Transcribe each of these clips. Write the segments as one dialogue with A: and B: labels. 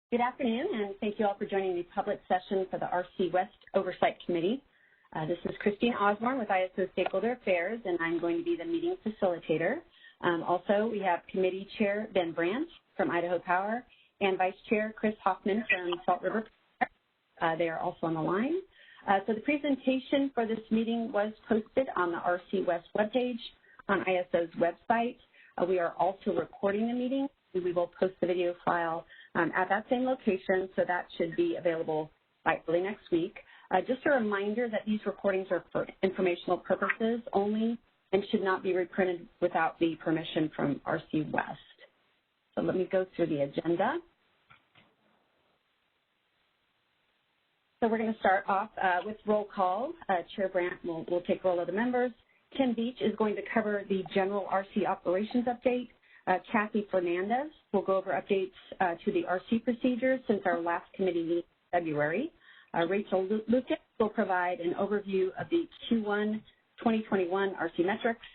A: Good afternoon, and thank you all for joining the public session for the RC West Oversight Committee. This is Christine Osborne with ISO Stakeholder Affairs, and I'm going to be the meeting facilitator. Also, we have Committee Chair Ben Brandt from Idaho Power and Vice Chair Chris Hoffman from Salt River. They are also on the line. So the presentation for this meeting was posted on the RC West webpage on ISO's website. We are also recording the meeting. We will post the video file at that same location, so that should be available by early next week. Just a reminder that these recordings are for informational purposes only and should not be reprinted without the permission from RC West. So let me go through the agenda. So we're going to start off with roll call. Chair Brandt will take roll of the members. Tim Beach is going to cover the general RC operations update. Kathy Fernandez will go over updates to the RC procedures since our last committee meeting in February. Rachel Lucas will provide an overview of the Q1 2021 RC metrics.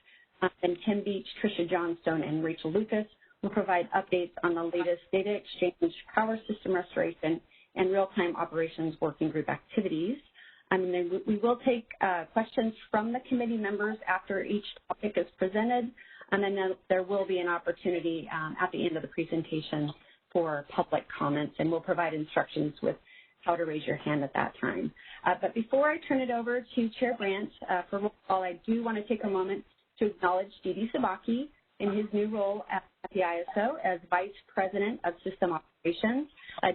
A: And Tim Beach, Tricia Johnstone, and Rachel Lucas will provide updates on the latest data exchange, power system restoration, and real-time operations working group activities. We will take questions from the committee members after each topic is presented. And then there will be an opportunity at the end of the presentation for public comments, and we'll provide instructions with how to raise your hand at that time. But before I turn it over to Chair Brandt for roll call, I do want to take a moment to acknowledge Didi Sabaki in his new role at the ISO as Vice President of System Operations.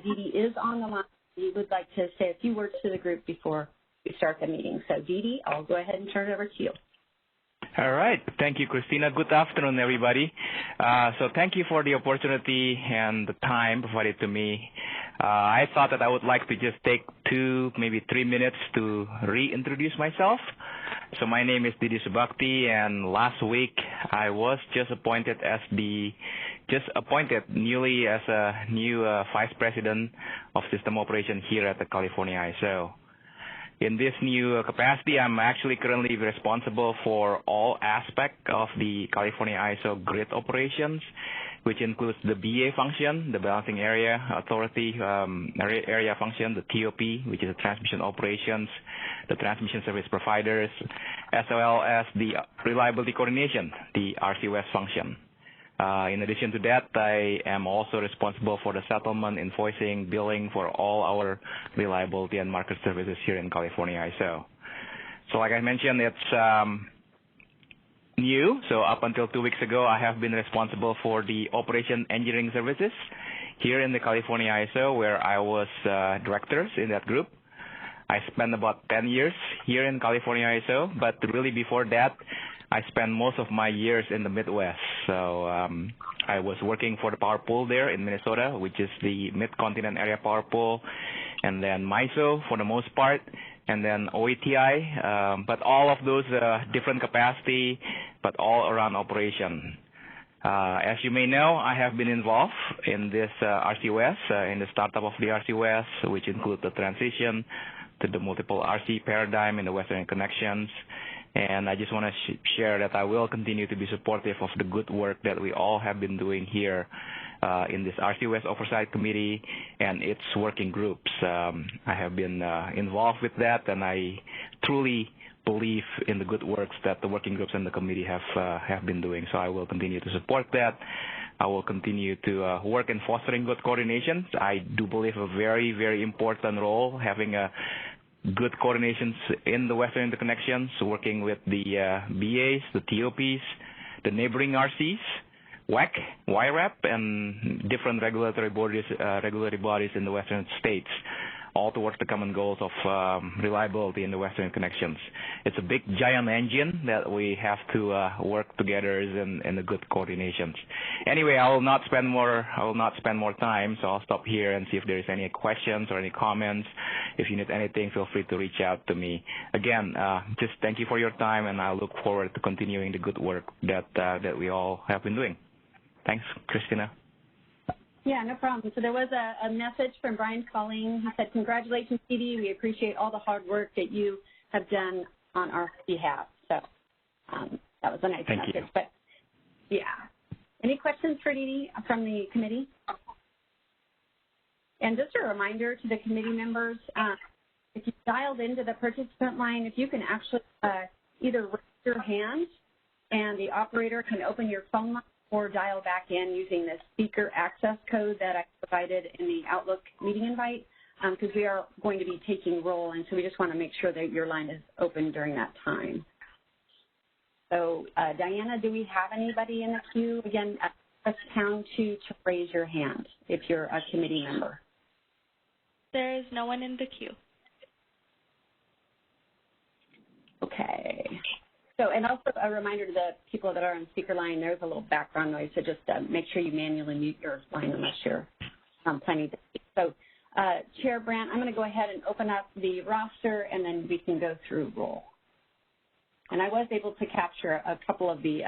A: Didi is on the line. He would like to say a few words to the group before we start the meeting. So Didi, I'll go ahead and turn it over to you.
B: All right. Thank you, Christina. Good afternoon, everybody. So thank you for the opportunity and the time provided to me. I thought that I would like to just take 2, maybe 3 minutes to reintroduce myself. So my name is Didi Subakti, and last week I was just appointed newly as a new Vice President of System Operations here at the California ISO. In this new capacity, I'm actually currently responsible for all aspects of the California ISO grid operations, which includes the BA function, the Balancing Area Authority area function, the TOP, which is the transmission operations, the transmission service providers, as well as the reliability coordination, the RC West function. In addition to that, I am also responsible for the settlement, invoicing, billing for all our reliability and market services here in California ISO. So like I mentioned, it's new. So up until 2 weeks ago, I have been responsible for the operation engineering services here in the California ISO, where I was directors in that group. I spent about 10 years here in California ISO, but really before that, I spent most of my years in the Midwest. So I was working for the power pool there in Minnesota, which is the Mid-Continent Area Power Pool, and then MISO for the most part, and then OETI, but all of those different capacity, but all around operation. As you may know, I have been involved in this RC West, in the startup of the RC West, which includes the transition to the multiple RC paradigm in the Western connections. And I just want to share that I will continue to be supportive of the good work that we all have been doing here in this RC West Oversight Committee and its working groups. I have been involved with that, and I truly believe in the good works that the working groups and the committee have been doing. So I will continue to support that. I will continue to work in fostering good coordinations. I do believe a very, very important role having a good coordinations in the Western interconnections, working with the BAs, the TOPs, the neighboring RCs, WEC, YRAP, and different regulatory bodies in the Western states, all towards the common goals of reliability in the Western connections. It's a big, giant engine that we have to work together in the good coordinations. Anyway, I will not spend more time, so I'll stop here and see if there is any questions or any comments. If you need anything, feel free to reach out to me. Again, just thank you for your time, and I look forward to continuing the good work that we all have been doing. Thanks, Christina.
A: Yeah, no problem. So there was a message from Brian Colleen. He said, congratulations, Didi. We appreciate all the hard work that you have done on our behalf. So that was a nice message.
B: You.
A: But, yeah. Any questions for Didi from the committee? And just a reminder to the committee members, if you dialed into the participant line, if you can actually either raise your hand and the operator can open your phone line or dial back in using the speaker access code that I provided in the Outlook meeting invite, because we are going to be taking roll, and so we just want to make sure that your line is open during that time. So, Diana, do we have anybody in the queue? Again, press pound 2 to raise your hand if you're a committee member.
C: There is no one in the queue.
A: Okay. So, and also a reminder to the people that are on speaker line, there's a little background noise, so just make sure you manually mute your line unless you're planning to speak. So, Chair Brandt, I'm going to go ahead and open up the roster, and then we can go through roll. And I was able to capture a couple of the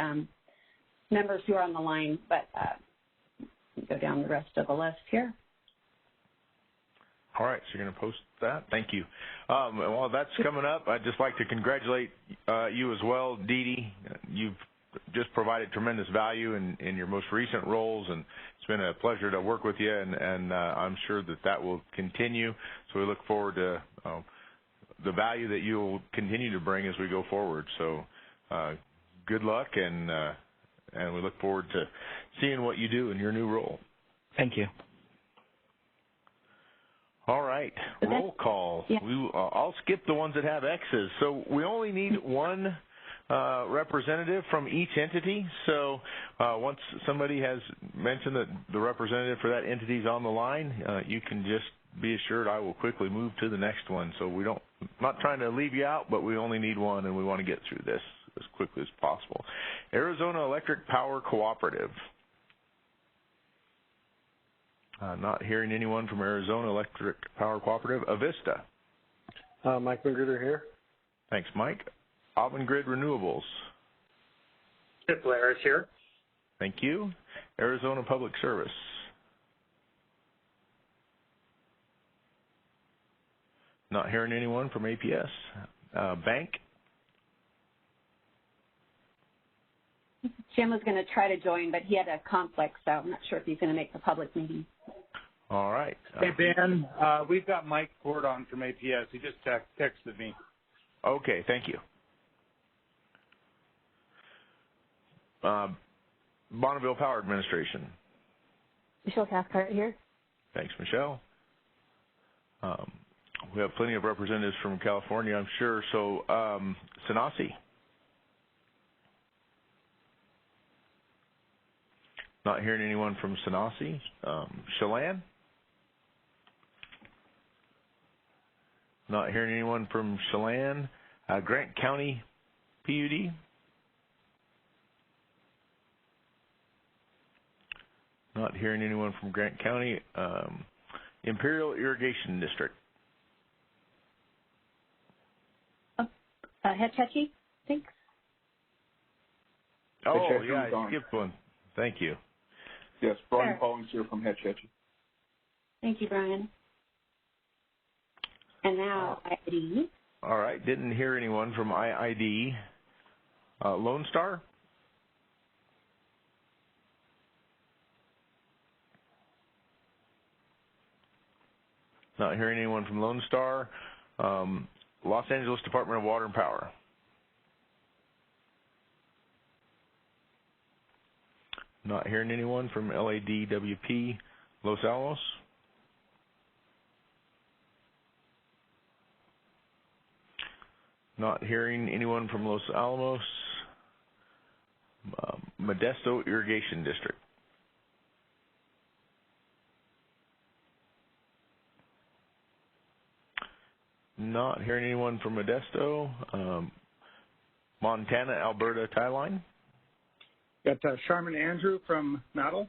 A: members who are on the line, but go down the rest of the list here.
D: All right, so you're going to post that? Thank you. While that's coming up, I'd just like to congratulate you as well, Dee Dee. You've just provided tremendous value in your most recent roles, and it's been a pleasure to work with you, and I'm sure that will continue. So we look forward to the value that you'll continue to bring as we go forward. So good luck, and we look forward to seeing what you do in your new role.
B: Thank you.
D: All right, roll call.
A: Yeah.
D: I'll skip the ones that have X's. So we only need one representative from each entity. So once somebody has mentioned that the representative for that entity is on the line, you can just be assured I will quickly move to the next one. So we don't, not trying to leave you out, but we only need one, and we want to get through this as quickly as possible. Arizona Electric Power Cooperative. Not hearing anyone from Arizona Electric Power Cooperative. Avista.
E: Mike Magruder here.
D: Thanks, Mike. Avangrid Renewables.
E: Chip Laris here.
D: Thank you. Arizona Public Service. Not hearing anyone from APS. Bank.
A: Jim was going to try to join, but he had a conflict, so I'm not sure if he's going to make the public meeting.
D: All right.
F: Hey, Ben, we've got Mike Ford on from APS. He just texted me.
D: Okay, thank you. Bonneville Power Administration.
A: Michelle Cathcart here.
D: Thanks, Michelle. We have plenty of representatives from California, I'm sure. So, Sanasi. Not hearing anyone from Sanasi. Chelan. Not hearing anyone from Chelan. Grant County PUD. Not hearing anyone from Grant County. Imperial Irrigation District.
A: Hetchy, thanks.
D: Oh, yeah, I skipped one. Thank you.
G: Yes, Brian Collins here from Hetchy.
A: Thank you, Brian. And now IID.
D: All right, didn't hear anyone from IID. Lone Star? Not hearing anyone from Lone Star. Los Angeles Department of Water and Power. Not hearing anyone from LADWP Los Alamos. Not hearing anyone from Los Alamos. Modesto Irrigation District. Not hearing anyone from Modesto. Montana, Alberta tie line.
F: Got Sharman Andrew from Mattel.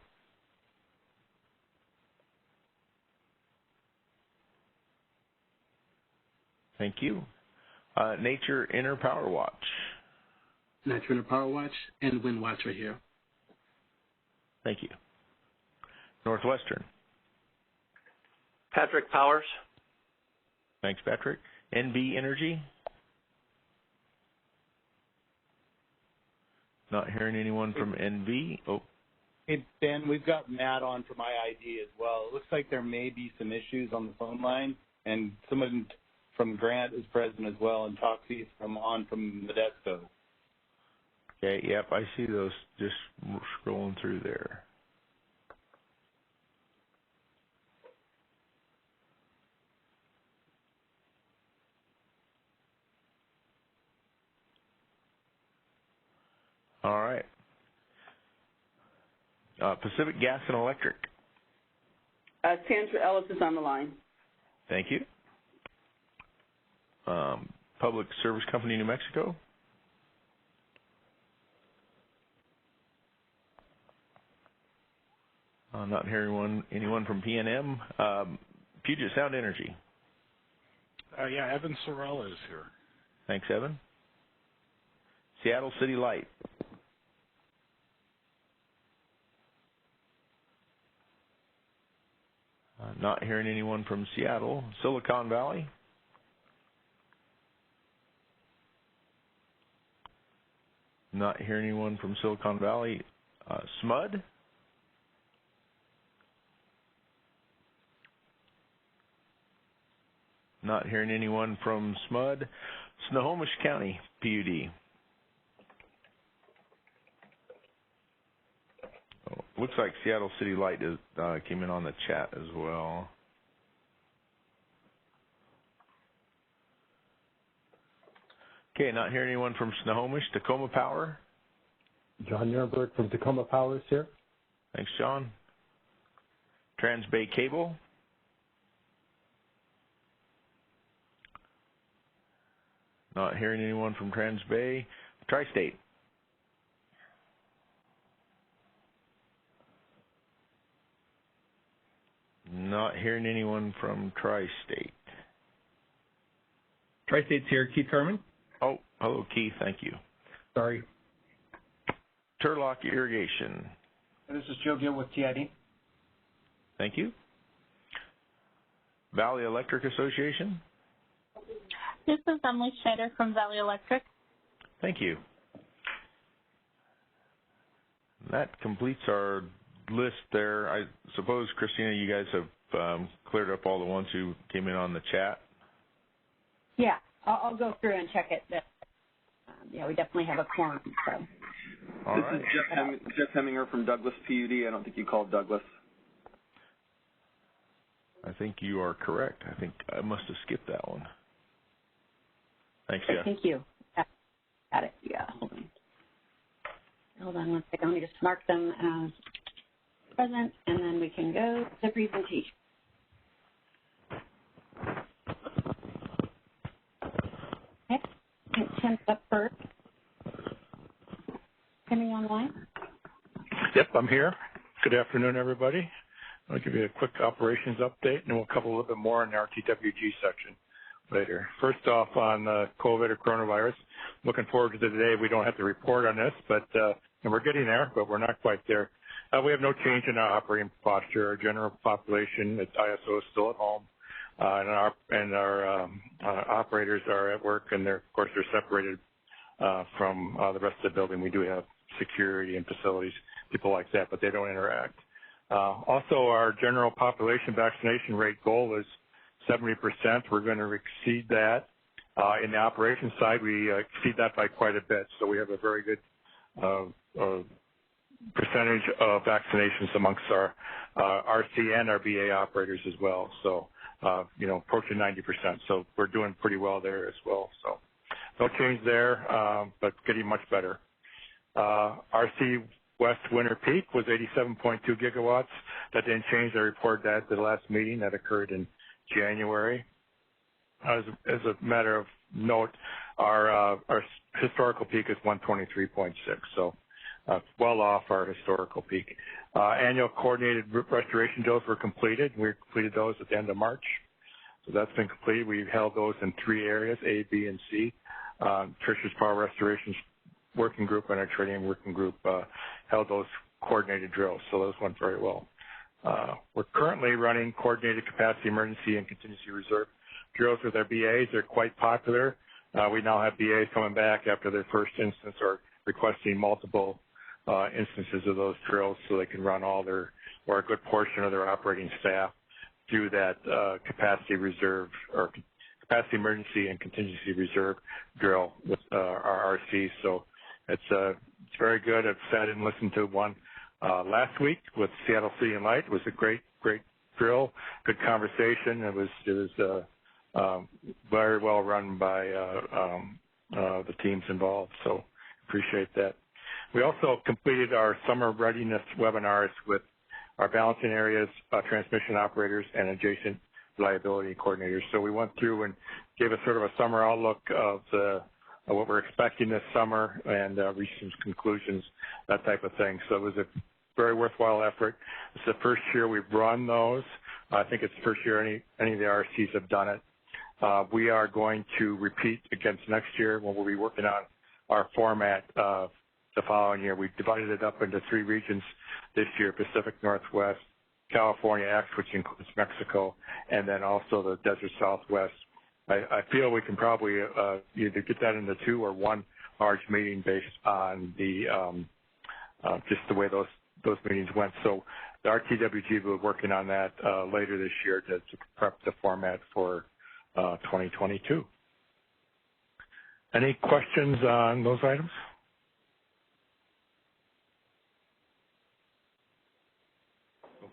D: Thank you. Nature Inner Power Watch.
H: Nature Inner Power Watch and Wind Watch are here.
D: Thank you. Northwestern.
I: Patrick Powers.
D: Thanks, Patrick. NB Energy. Not hearing anyone from NV. Oh,
F: Hey, Ben, we've got Matt on from IID as well. It looks like there may be some issues on the phone line, and someone from Grant is present as well, and Toxie from Modesto.
D: Okay, yep, I see those just scrolling through there. All right. Pacific Gas and Electric.
I: Sandra Ellis is on the line.
D: Thank you. Public Service Company, New Mexico. I'm not hearing anyone from PNM. Puget Sound Energy.
J: Yeah, Evan Sorrell is here.
D: Thanks, Evan. Seattle City Light. Not hearing anyone from Seattle. Silicon Valley. Not hearing anyone from Silicon Valley. SMUD. Not hearing anyone from SMUD. Snohomish County, PUD. Looks like Seattle City Light came in on the chat as well. Okay, not hearing anyone from Snohomish. Tacoma Power.
K: John Nuremberg from Tacoma Power is here.
D: Thanks, John. Trans-Bay Cable. Not hearing anyone from Trans-Bay. Tri-State. Not hearing anyone from Tri-State.
K: Tri-State's here. Keith Carmen.
D: Oh, hello, Keith. Thank you.
K: Sorry.
D: Turlock Irrigation.
L: This is Joe Gill with TID.
D: Thank you. Valley Electric Association.
M: This is Emily Schneider from Valley Electric.
D: Thank you. That completes our list there. I suppose, Christina, you guys have cleared up all the ones who came in on the chat.
A: Yeah, I'll go through and check it. Yeah, we definitely have a quorum. So.
G: This is Jeff Heminger from Douglas PUD. I don't think you called Douglas.
D: I think you are correct. I think I must have skipped that one. Thanks, Jeff.
A: Thank you. Got it. Yeah. Hold on one second. Let me just mark them as present, and then we can go to the presentation. Okay. Tim's up first. Timmy online?
J: Yep, I'm here. Good afternoon, everybody. I'll give you a quick operations update, and then we'll cover a little bit more in our TWG section later. First off, on COVID or coronavirus, looking forward to the day we don't have to report on this, but and we're getting there, but we're not quite there. We have no change in our operating posture. Our general population at ISO is still at home, and our operators are at work, and of course they're separated from the rest of the building. We do have security and facilities, people like that, but they don't interact. Also, our general population vaccination rate goal is 70%. We're going to exceed that. In the operations side, we exceed that by quite a bit. So we have a very good percentage of vaccinations amongst our RC and our BA operators as well. So, approaching 90%. So we're doing pretty well there as well. So no change there, but getting much better. RC West winter peak was 87.2 gigawatts. That didn't change. I reported that at the last meeting that occurred in January. As a matter of note, our historical peak is 123.6, so well off our historical peak. Annual coordinated restoration drills were completed. We completed those at the end of March. So that's been completed. We've held those in 3 areas, A, B, and C. Trish's Power Restoration Working Group and our Trading Working Group held those coordinated drills, so those went very well. We're currently running coordinated capacity emergency and contingency reserve drills with our BAs. They're quite popular. We now have BAs coming back after their first instance or requesting multiple instances of those drills so they can run all their, or a good portion of their operating staff through that capacity reserve or capacity emergency and contingency reserve drill with our RCs. So it's very good. I've sat and listened to one last week with Seattle City and Light. It was a great drill, good conversation. It was very well run by the teams involved. So appreciate that. We also completed our summer readiness webinars with our balancing areas, transmission operators, and adjacent reliability coordinators. So we went through and gave a sort of a summer outlook of what we're expecting this summer and reached some conclusions, that type of thing. So it was a very worthwhile effort. It's the first year we've run those. I think it's the first year any of the RCs have done it. We are going to repeat against next year when we'll be working on our format the following year. We've divided it up into 3 regions this year: Pacific Northwest, California X, which includes Mexico, and then also the Desert Southwest. I feel we can probably either get that into 2 or 1 large meeting based on the just the way those meetings went. So the RTWG will be working on that later this year to prep the format for 2022. Any questions on those items?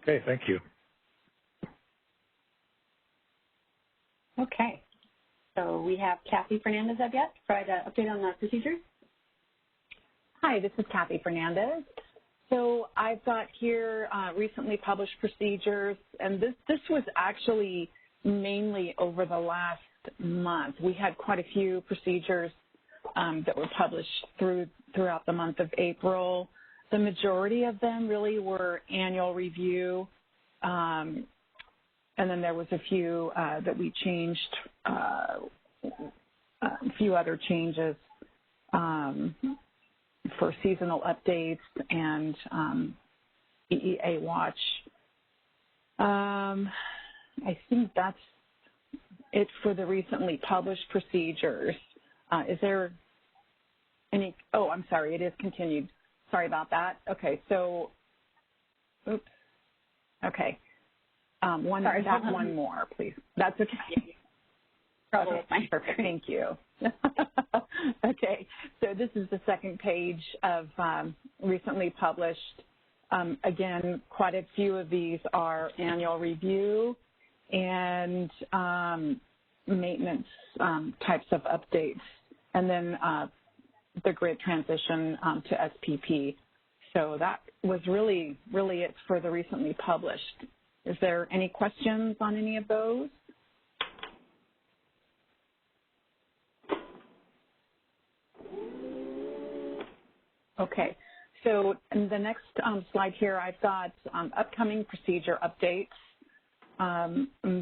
J: Okay, thank you.
A: Okay, so we have Kathy Fernandez up yet to provide an update on the procedures.
I: Hi, this is Kathy Fernandez. So I've got here recently published procedures, and this was actually mainly over the last month. We had quite a few procedures that were published throughout the month of April. The majority of them really were annual review, and then there was a few that we changed, a few other changes for seasonal updates and EEA watch. I think that's it for the recently published procedures. Is there any, oh, I'm sorry, it is continued. Sorry about that. Okay, so, oops. Okay. One more, please. That's okay.
A: Okay,
I: perfect. Thank you. Okay, so this is the second page of recently published. Again, quite a few of these are annual review and maintenance types of updates, and then the grid transition to SPP. So that was really it for the recently published. Is there any questions on any of those? Okay, so in the next slide here, I've got upcoming procedure updates.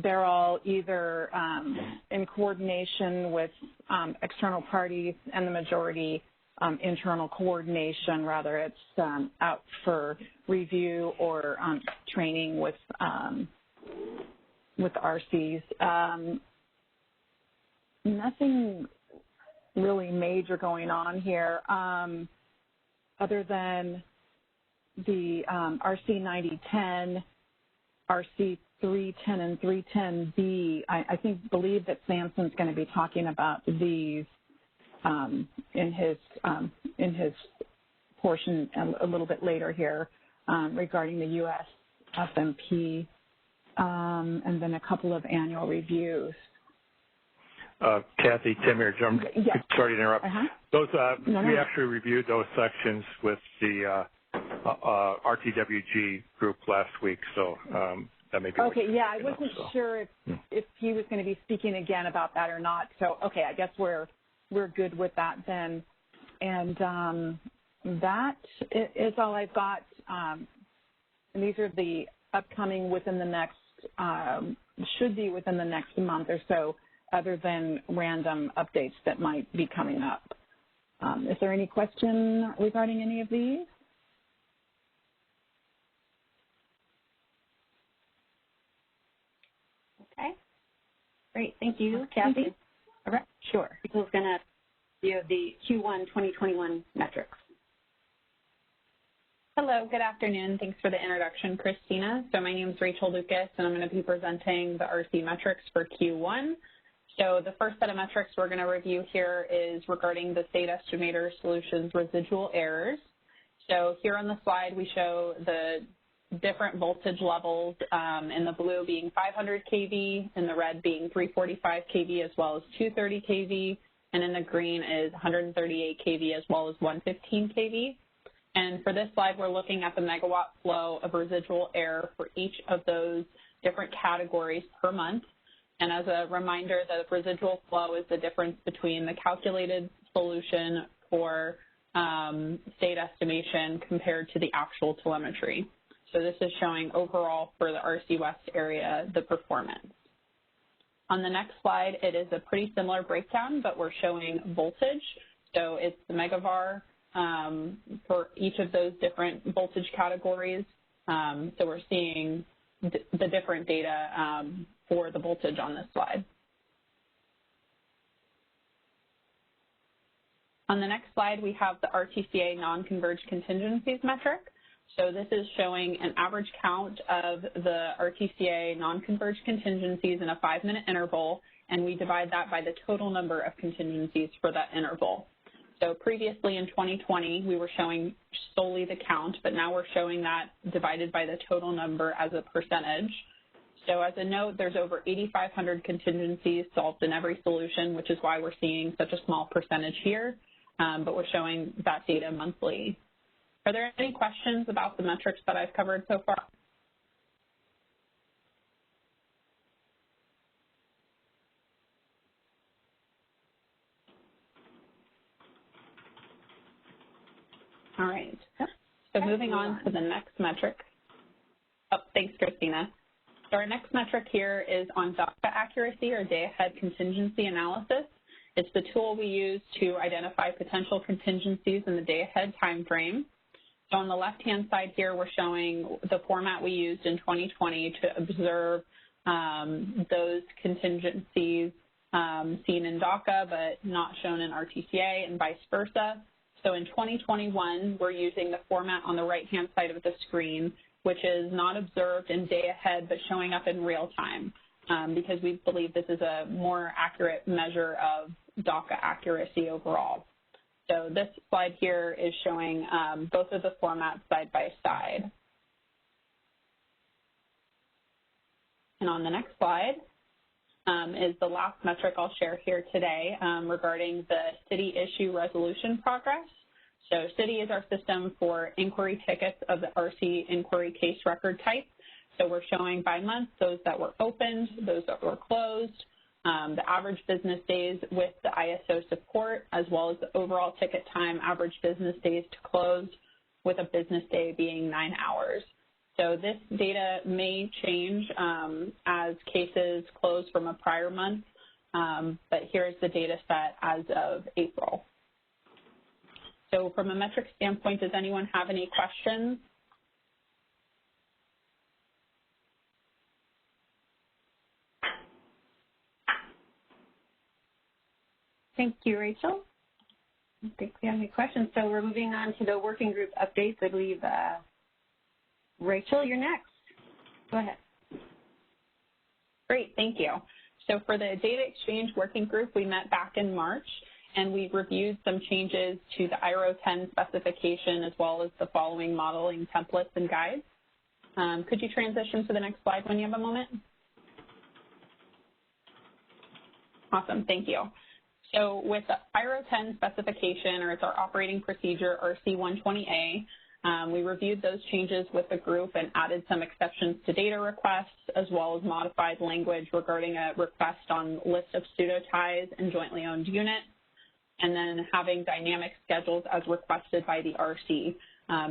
I: They're all either in coordination with external parties, and the majority internal coordination, rather it's out for review or training with RCs. Nothing really major going on here other than the RC 9010, RC 310 and 310B. I believe that Samson's going to be talking about these in his portion a little bit later here regarding the U.S. FMP, and then a couple of annual reviews.
J: Kathy, Tim here.
I: Yes.
J: Sorry to interrupt. Those
I: No.
J: We actually reviewed those sections with the RTWG group last week, so that may be
I: okay. Yeah, I wasn't sure if he was going to be speaking again about that or not. So okay, I guess we're good with that then. And that is all I've got. And these are the upcoming within the next should be within the next month or so, other than random updates that might be coming up. Is there any question regarding any of these?
A: Okay, great. Thank you, Kathy. All right,
I: sure.
A: Who's going to view the Q1 2021 metrics?
I: Hello, good afternoon. Thanks for the introduction, Christina. So my name is Rachel Lucas, and I'm going to be presenting the RC metrics for Q1. So the first set of metrics we're going to review here is regarding the State Estimator Solutions residual errors. So here on the slide, we show the different voltage levels, in the blue being 500 kV, in the red being 345 kV as well as 230 kV, and in the green is 138 kV as well as 115 kV. And for this slide, we're looking at the megawatt flow of residual error for each of those different categories per month. And as a reminder, the residual flow is the difference between the calculated solution for state estimation compared to the actual telemetry. So this is showing overall for the RC West area the performance. On the next slide, it is a pretty similar breakdown, but we're showing voltage. So it's the megavar for each of those different voltage categories. So we're seeing the different data for the voltage on this slide. On the next slide, we have the RTCA non-converged contingencies metric. So this is showing an average count of the RTCA non-converged contingencies in a 5-minute interval, and we divide that by the total number of contingencies for that interval. So previously in 2020, we were showing solely the count, but now we're showing that divided by the total number as a percentage. So as a note, there's over 8,500 contingencies solved in every solution, which is why we're seeing such a small percentage here, but we're showing that data monthly. Are there any questions about the metrics that I've covered so far? All right, so moving on to the next metric. Oh, thanks, Christina. So our next metric here is on DACA accuracy, or day-ahead contingency analysis. It's the tool we use to identify potential contingencies in the day-ahead time frame. So on the left-hand side here, we're showing the format we used in 2020 to observe those contingencies seen in DACA but not shown in RTCA and vice versa. So in 2021, we're using the format on the right-hand side of the screen, which is not observed in day ahead but showing up in real time, because we believe this is a more accurate measure of DACA accuracy overall. So this slide here is showing both of the formats side by side. And on the next slide is the last metric I'll share here today regarding the city issue resolution progress. So city is our system for inquiry tickets of the RC inquiry case record type. So we're showing by month those that were opened, those that were closed, the average business days with the ISO support, as well as the overall ticket time, average business days to close, with a business day being 9 hours. So this data may change as cases close from a prior month, but here's the data set as of April. So from a metric standpoint, does anyone have any questions?
A: Thank you, Rachel. I don't think we have any questions. So we're moving on to the working group updates. I believe, Rachel, you're next. Go ahead.
I: Great, thank you. So for the data exchange working group, we met back in March, and we reviewed some changes to the IRO 10 specification as well as the following modeling templates and guides. Could you transition to the next slide when you have a moment? Awesome, thank you. So with the IRO 10 specification, or it's our operating procedure, RC120A, we reviewed those changes with the group and added some exceptions to data requests, as well as modified language regarding a request on list of pseudo ties and jointly owned units, and then having dynamic schedules as requested by the RC.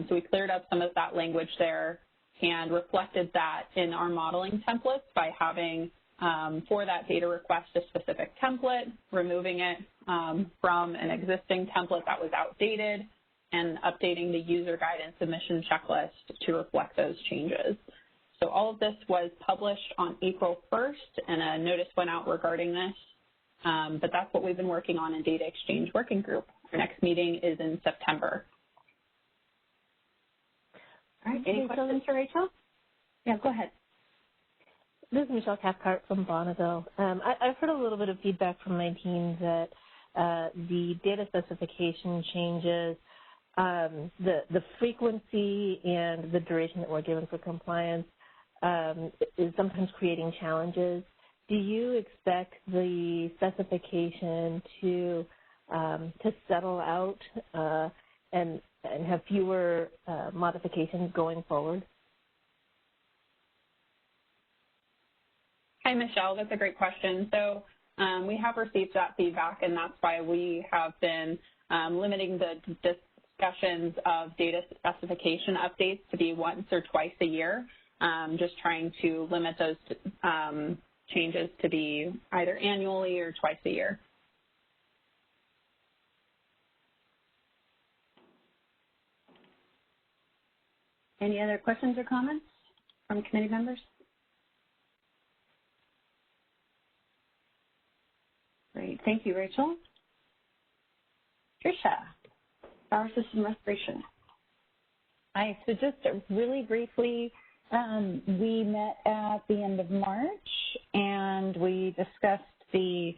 I: So we cleared up some of that language there and reflected that in our modeling templates by having for that data request a specific template, removing it from an existing template that was outdated, and updating the user guidance submission checklist to reflect those changes. So all of this was published on April 1st, and a notice went out regarding this. But that's what we've been working on in Data Exchange Working Group. Our next meeting is in September.
A: All right, any questions for Rachel? Yeah, go ahead.
N: This is Michelle Cathcart from Bonneville. I've heard a little bit of feedback from my team that the data specification changes, the frequency and the duration that we're given for compliance is sometimes creating challenges. Do you expect the specification to settle out and have fewer modifications going forward?
O: Hi, Michelle. That's a great question. So we have received that feedback, and that's why we have been limiting the discussions of data specification updates to be once or twice a year, just trying to limit those changes to be either annually or twice a year.
A: Any other questions or comments from committee members? Great. Thank you, Rachel. Tricia, power system restoration.
I: Hi. So just really briefly, we met at the end of March, and we discussed the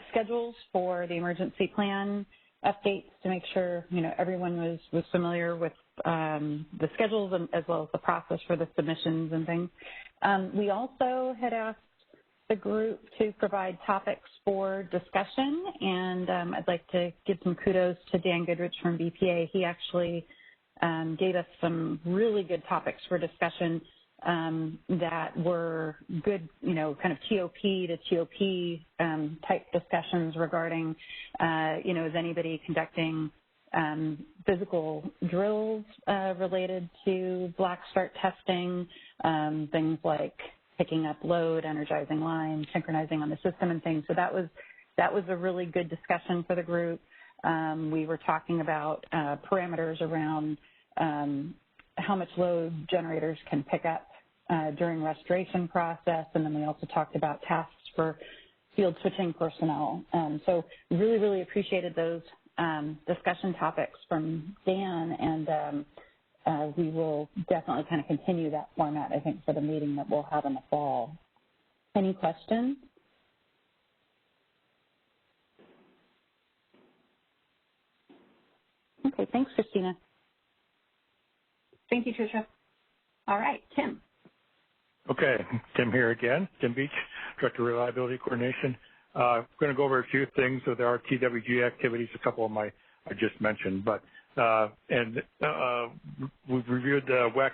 I: schedules for the emergency plan updates to make sure everyone was familiar with the schedules and as well as the process for the submissions and things. We also had asked the group to provide topics for discussion, and I'd like to give some kudos to Dan Goodrich from BPA. He actually gave us some really good topics for discussion that were good, kind of TOP to TOP type discussions regarding, is anybody conducting physical drills related to black start testing, things like picking up load, energizing lines, synchronizing on the system and things. So that was a really good discussion for the group. We were talking about parameters around how much load generators can pick up during restoration process, and then we also talked about tasks for field switching personnel. So really, really appreciated those discussion topics from Dan, and we will definitely kind of continue that format, I think, for the meeting that we'll have in the fall. Any questions? Okay, thanks, Christina.
A: Thank you, Tricia. All right, Tim.
J: Okay, Tim here again, Tim Beach, Director of Reliability Coordination. I'm going to go over a few things with our TWG activities, a couple of I just mentioned, but we've reviewed the WEC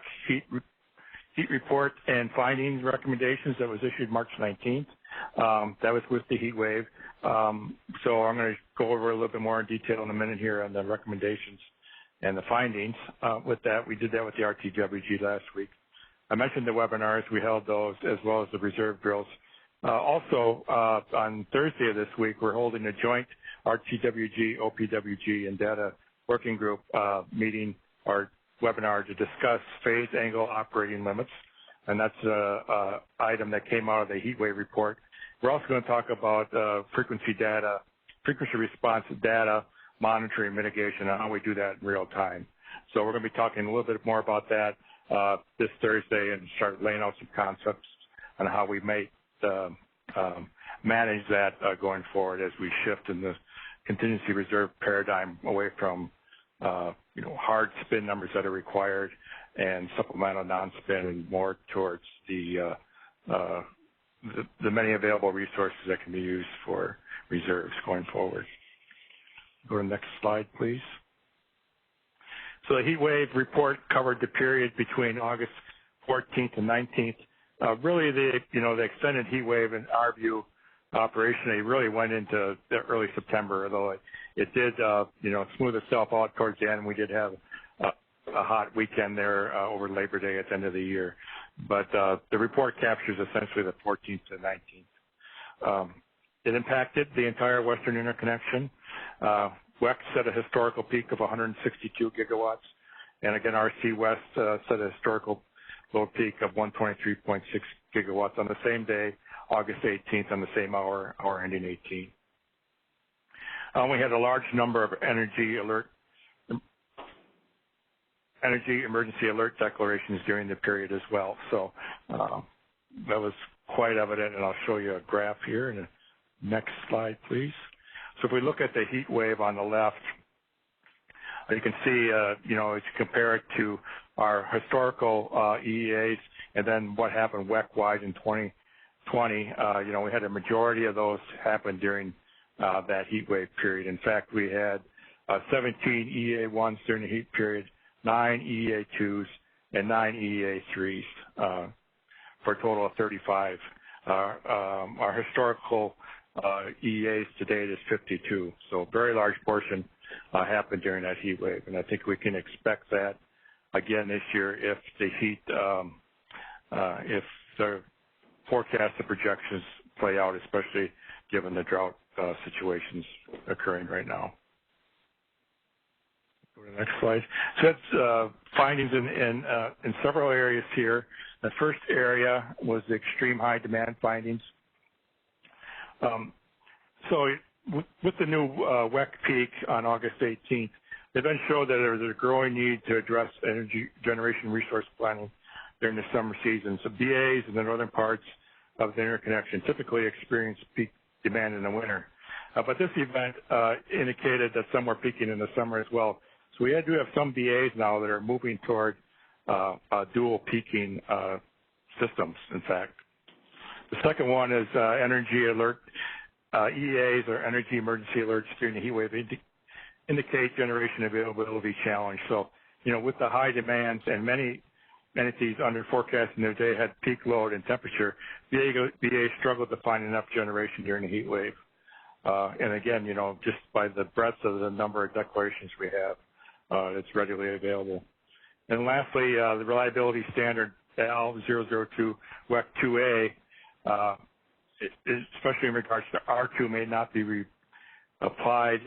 J: heat report and findings recommendations that was issued March 19th. That was with the heat wave. So I'm going to go over a little bit more in detail in a minute here on the recommendations and the findings. With that, we did that with the RTWG last week. I mentioned the webinars. We held those as well as the reserve drills. Also, on Thursday of this week, we're holding a joint RTWG, OPWG, and data working group meeting or webinar to discuss phase angle operating limits, and that's an item that came out of the heat wave report. We're also going to talk about frequency response data monitoring mitigation and how we do that in real time. So we're going to be talking a little bit more about that this Thursday and start laying out some concepts on how we may manage that going forward as we shift in the contingency reserve paradigm away from hard spin numbers that are required and supplemental non-spin and more towards the many available resources that can be used for reserves going forward. Go to the next slide, please. So the heat wave report covered the period between August 14th and 19th. Really, the extended heat wave, in our view, operationally really went into early September, although it did, smooth itself out towards the end. We did have a hot weekend there over Labor Day at the end of the year. But the report captures essentially the 14th to 19th. It impacted the entire Western interconnection. WEC set a historical peak of 162 gigawatts. And again, RC West set a historical low peak of 123.6 gigawatts on the same day, August 18th, on the same hour ending 18. We had a large number of energy alert energy emergency alert declarations during the period as well. So that was quite evident, and I'll show you a graph here. In the next slide, please. So if we look at the heat wave on the left, you can see, you know, as you compare it to our historical EEAs and then what happened WEC-wide in 2020, you know, we had a majority of those happen during that heat wave period. In fact, we had 17 EEA1s during the heat period, 9 EEA2s, and 9 EEA3s for a total of 35. Our historical EEAs to date is 52, so a very large portion happened during that heat wave, and I think we can expect that again this year if the heat, if the forecasted projections play out, especially given the drought situations occurring right now. Go to the next slide. So that's findings in several areas here. The first area was the extreme high demand findings. So with the new WEC peak on August 18th, they then showed that there was a growing need to address energy generation resource planning during the summer season. So BAs in the northern parts of the interconnection typically experience peak demand in the winter. But this event indicated that some were peaking in the summer as well. So we do have some BAs now that are moving toward dual peaking systems, in fact. The second one is energy alert. EAs, or energy emergency alerts during the heat wave, indicate generation availability challenge. So, you know, with the high demands and many entities under forecasting their day had peak load and temperature, BAs struggled to find enough generation during the heat wave. And again, you know, just by the breadth of the number of declarations we have, it's readily available. And lastly, the reliability standard L002 WEC 2A, especially in regards to R2, may not be applied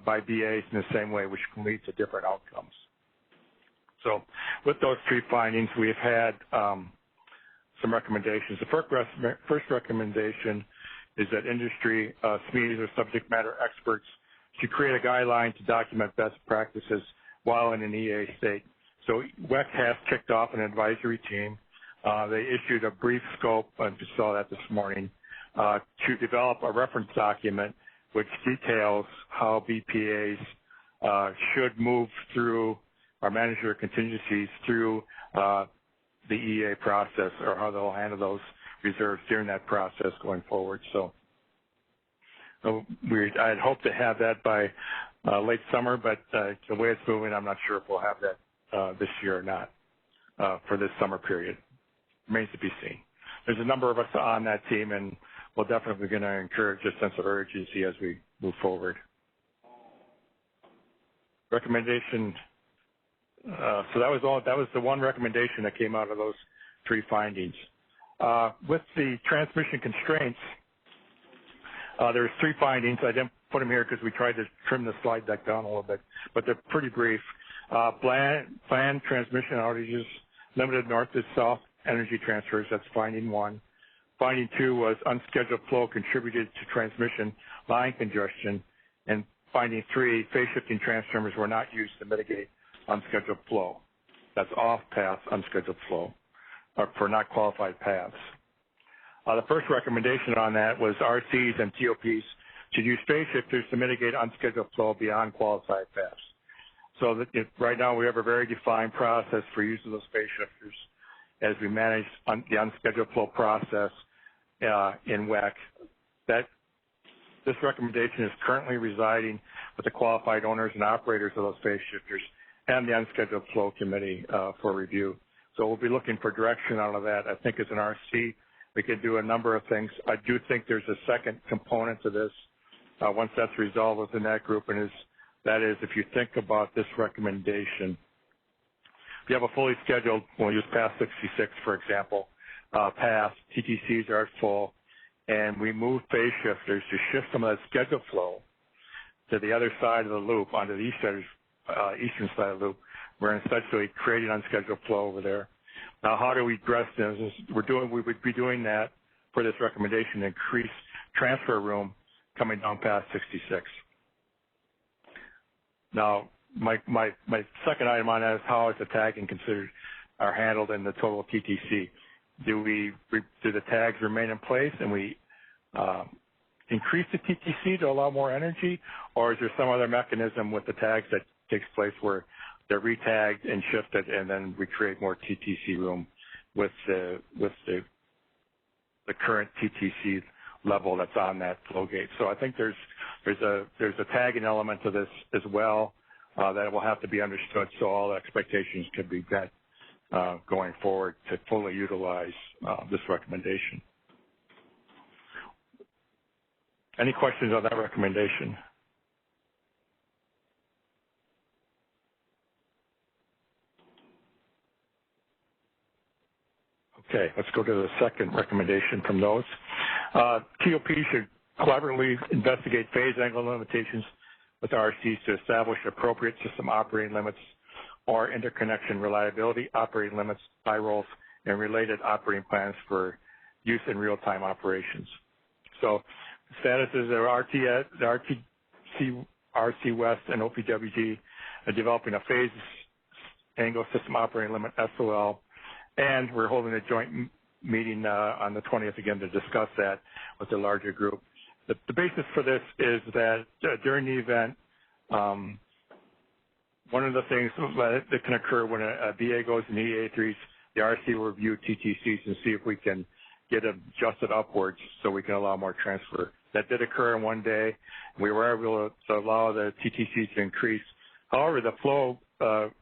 J: by BAs in the same way, which can lead to different outcomes. So with those three findings, we've had some recommendations. The first recommendation is that industry SMEs or subject matter experts should create a guideline to document best practices while in an EA state. So WEC has kicked off an advisory team. They issued a brief scope, I just saw that this morning, to develop a reference document which details how BPAs should move through or manage their contingencies through the EA process, or how they'll handle those reserves during that process going forward. So I'd hope to have that by late summer, but the way it's moving, I'm not sure if we'll have that this year or not for this summer period. Remains to be seen. There's a number of us on that team, and we're definitely going to encourage a sense of urgency as we move forward. Recommendation. So that was the one recommendation that came out of those three findings. With the transmission constraints, there's three findings. I didn't put them here because we tried to trim the slide deck down a little bit, but they're pretty brief. Planned transmission outages, limited north to south energy transfers. That's finding one. Finding two was unscheduled flow contributed to transmission line congestion. And finding three, phase shifting transformers were not used to mitigate unscheduled flow. That's off-path unscheduled flow, or for not qualified paths. The first recommendation on that was RCs and TOPs should use phase shifters to mitigate unscheduled flow beyond qualified paths. So that right now we have a very defined process for use of those phase shifters as we manage the unscheduled flow process in WEC. This recommendation is currently residing with the qualified owners and operators of those phase shifters and the unscheduled flow committee for review. So we'll be looking for direction out of that. I think as an RC, we could do a number of things. I do think there's a second component to this once that's resolved within that group, and that is if you think about this recommendation, if you have a fully scheduled, we'll use path 66, for example, path, TTCs are at full, and we move phase shifters to shift some of that scheduled flow to the other side of the loop, onto the eastern side of the loop. We're essentially creating unscheduled flow over there. Now, how do we address this? We would be doing that for this recommendation to increase transfer room coming down past 66. Now, my second item on that is how is the tagging considered or handled in the total TTC? Do the tags remain in place and we increase the TTC to allow more energy, or is there some other mechanism with the tags that takes place where they're retagged and shifted, and then we create more TTC room with the current TTC level that's on that flow gauge? So I think there's a tagging element to this as well that will have to be understood, so all expectations can be met going forward to fully utilize this recommendation. Any questions on that recommendation? Okay, let's go to the second recommendation from those. TOP should collaboratively investigate phase angle limitations with RCs to establish appropriate system operating limits or interconnection reliability operating limits, IROLs, and related operating plans for use in real-time operations. So the status is that the RC West and OPWG are developing a phase angle system operating limit, SOL, and we're holding a joint meeting on the 20th again to discuss that with the larger group. The basis for this is that during the event, one of the things that can occur when a BA goes in EA3s, the RC will review TTCs and see if we can get them adjusted upwards so we can allow more transfer. That did occur in one day. We were able to allow the TTCs to increase. However, the flow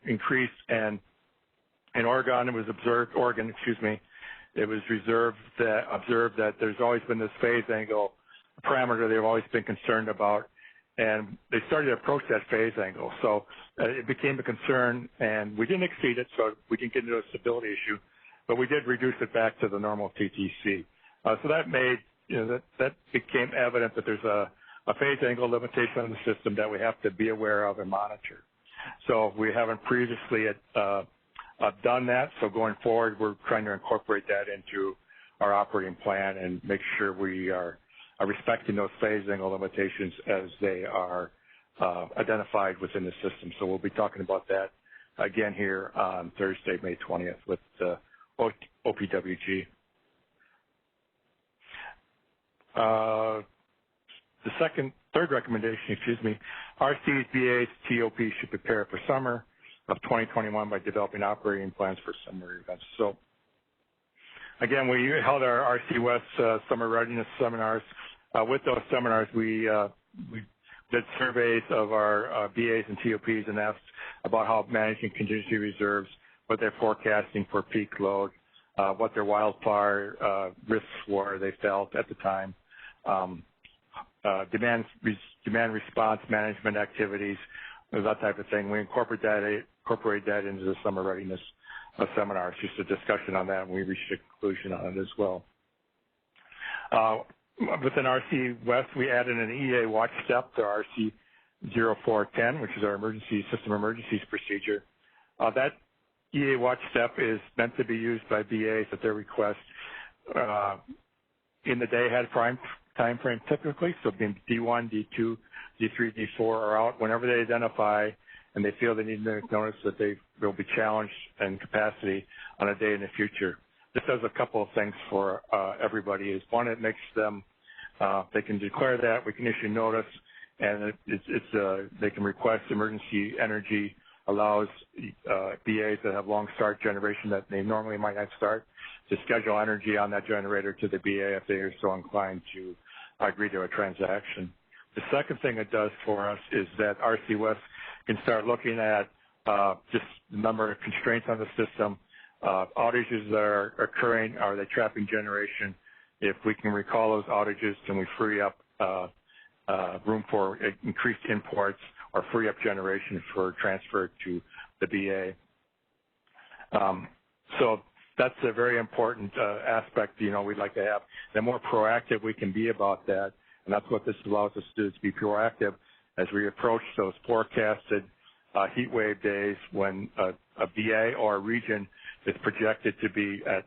J: increased, and in Oregon, it was observed, it was observed that there's always been this phase angle parameter they've always been concerned about, and they started to approach that phase angle. So it became a concern, and we didn't exceed it, so we didn't get into a stability issue, but we did reduce it back to the normal TTC. So that made, that became evident that there's a phase angle limitation on the system that we have to be aware of and monitor. So we haven't previously done that, so going forward, we're trying to incorporate that into our operating plan and make sure we are respecting those phase angle limitations as they are identified within the system. So we'll be talking about that again here on Thursday, May 20th with OPWG. Third recommendation, RCs, BAs, TOP should prepare for summer of 2021 by developing operating plans for summer events. So again, we held our RC West summer readiness seminars. With those seminars, we did surveys of our BAs and TOPs and asked about how managing contingency reserves, what they're forecasting for peak load, what their wildfire risks were they felt at the time, demand response management activities, that type of thing. We incorporate that into the summer readiness seminars, just a discussion on that, and we reached a conclusion on it as well. Within RC West, we added an EA watch step to RC 0410, which is our system emergencies procedure. That EA watch step is meant to be used by BAs at their request in the day ahead time frame typically, so being D1, D2, D3, D4 are out whenever they identify and they feel they need to notice that they will be challenged in capacity on a day in the future. This does a couple of things for everybody. Is one, it makes them, they can declare that, we can issue notice, and they can request emergency energy, allows BAs that have long start generation that they normally might not start to schedule energy on that generator to the BA if they are so inclined to agree to a transaction. The second thing it does for us is that RC West can start looking at just the number of constraints on the system, outages that are occurring, are they trapping generation? If we can recall those outages, can we free up room for increased imports or free up generation for transfer to the BA? So that's a very important aspect, we'd like to have. The more proactive we can be about that, and that's what this allows us to do, is be proactive as we approach those forecasted heat wave days when a BA or a region is projected to be at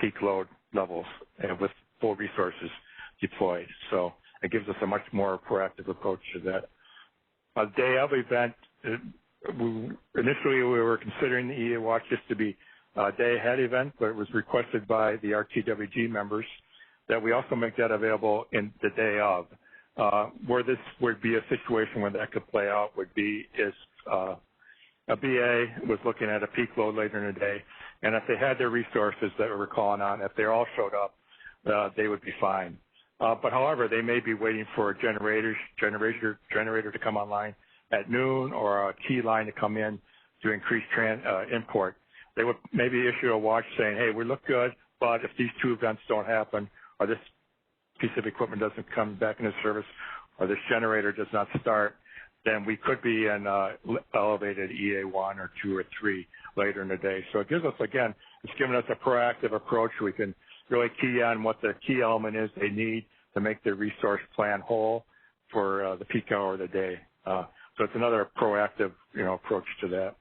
J: peak load levels and with full resources deployed. So it gives us a much more proactive approach to that. A day of event, initially we were considering the EA Watch just to be a day-ahead event, but it was requested by the TWG members that we also make that available in the day of. Where this would be a situation where that could play out would be is a BA was looking at a peak load later in the day, and if they had their resources that we were calling on, if they all showed up, they would be fine. But however, they may be waiting for a generator to come online at noon or a key line to come in to increase import. They would maybe issue a watch saying, hey, we look good, but if these two events don't happen, or this piece of equipment doesn't come back into service, or this generator does not start, then we could be in elevated EA1 or 2 or 3 later in the day. So it gives us, again, it's given us a proactive approach. We can really key on what the key element is they need to make their resource plan whole for the peak hour of the day. So it's another proactive, approach to that.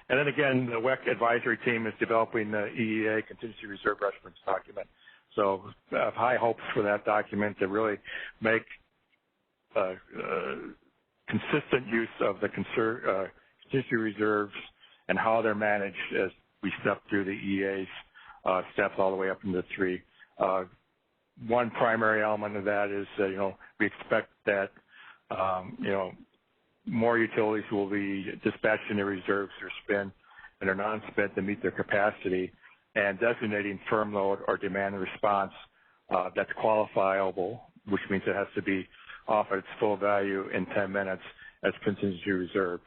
J: And then again, the WEC advisory team is developing the EEA Contingency Reserve Reference document. So I have high hopes for that document to really make consistent use of the contingency reserves and how they're managed as we step through the EA's steps all the way up into 3. One primary element of that is, we expect that, more utilities will be dispatching their reserves or spent and are non-spent to meet their capacity, and designating firm load or demand response that's qualifiable, which means it has to be off at its full value in 10 minutes as contingency reserve.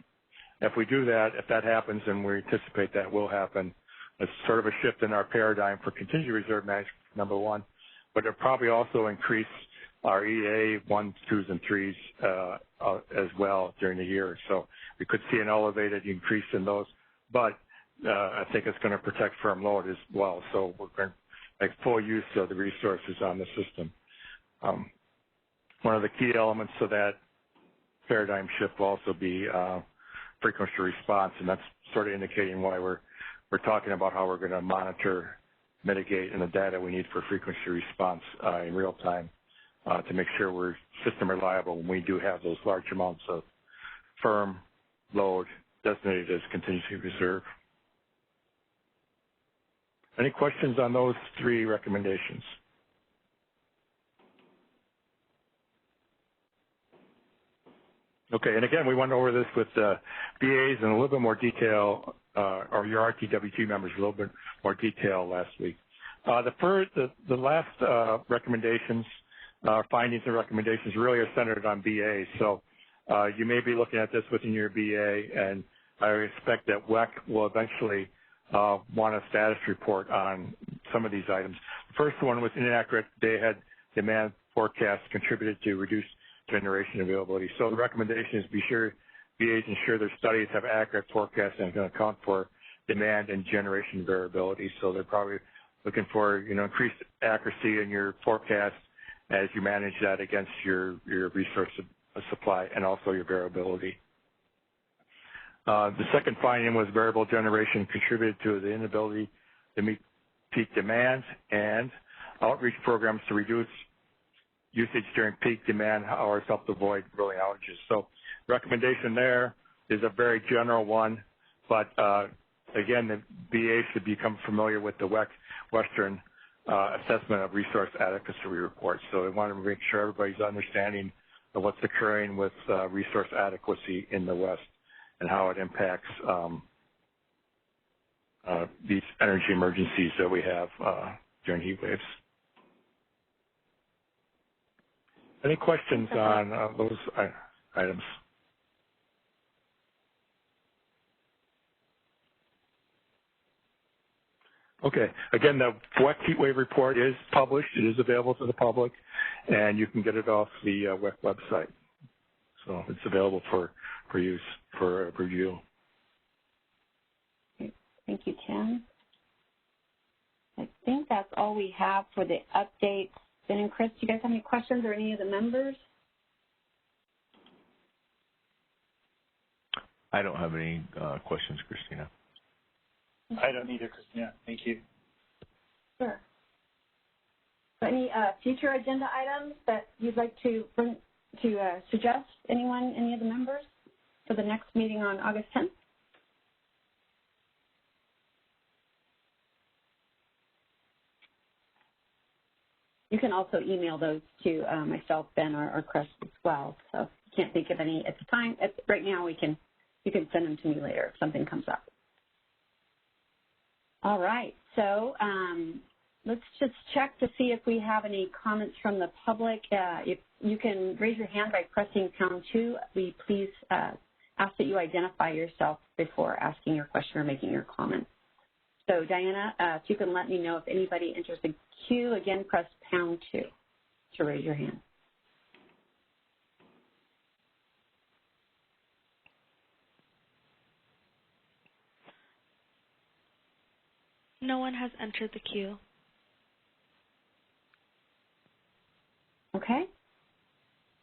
J: If we do that, if that happens, and we anticipate that will happen, it's sort of a shift in our paradigm for contingency reserve management, number one, but it'll probably also increase our EA 1s, 2s, and 3s as well during the year. So we could see an elevated increase in those, but I think it's going to protect firm load as well. So we're going to make full use of the resources on the system. One of the key elements of that paradigm shift will also be frequency response, and that's sort of indicating why we're talking about how we're going to monitor, mitigate, and the data we need for frequency response in real time to make sure we're system reliable when we do have those large amounts of firm load designated as contingency reserve. Any questions on those 3 recommendations? Okay, and again, we went over this with BAs in a little bit more detail, or your RTWG members a little bit more detail last week. The last recommendations, findings and recommendations really are centered on BAs. So you may be looking at this within your BA, and I expect that WEC will eventually want a status report on some of these items. The first one was inaccurate day-ahead demand forecast contributed to reduced generation availability. So the recommendation is BAs ensure their studies have accurate forecasts and can account for demand and generation variability. So they're probably looking for increased accuracy in your forecast as you manage that against your resource supply and also your variability. The second finding was variable generation contributed to the inability to meet peak demand, and outreach programs to reduce usage during peak demand hours help to avoid rolling outages. So recommendation there is a very general one, but again, the BA should become familiar with the WEC Western assessment of resource adequacy report. So they want to make sure everybody's understanding of what's occurring with resource adequacy in the West and how it impacts these energy emergencies that we have during heat waves. Any questions on those items? Okay. Again, the WEC heat wave report is published. It is available to the public, and you can get it off the WEC website. So it's available for use, for review.
A: Thank you, Tim. I think that's all we have for the updates. Ben and Chris, do you guys have any questions, or any of the members?
D: I don't have any questions, Christina.
L: I don't either, Christina. Thank you.
A: Sure. So any future agenda items that you'd like to bring to suggest? Anyone, any of the members? for the next meeting on August 10th? You can also email those to myself, Ben, or Chris as well. So if you can't think of any at the time, right now you can send them to me later if something comes up. All right, so let's just check to see if we have any comments from the public. If you can raise your hand by pressing #2, we please ask that you identify yourself before asking your question or making your comment. So Diana, if you can let me know if anybody enters the queue, again, press #2 to raise your hand.
C: No one has entered the queue.
A: Okay.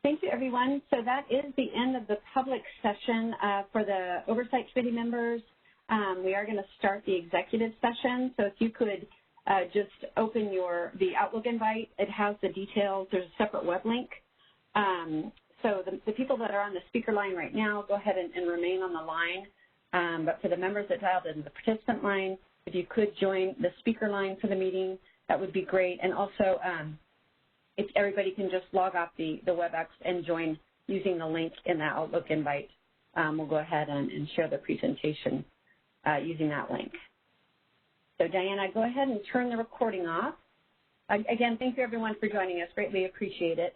A: Thank you, everyone. So that is the end of the public session for the Oversight Committee members. We are going to start the executive session. So if you could just open the Outlook invite. It has the details. There's a separate web link. So the people that are on the speaker line right now, go ahead and remain on the line. But for the members that dialed in the participant line, if you could join the speaker line for the meeting, that would be great. And also, if everybody can just log off the WebEx and join using the link in the Outlook invite, we'll go ahead and share the presentation using that link. So Diana, go ahead and turn the recording off. Again, thank you everyone for joining us. Greatly appreciate it.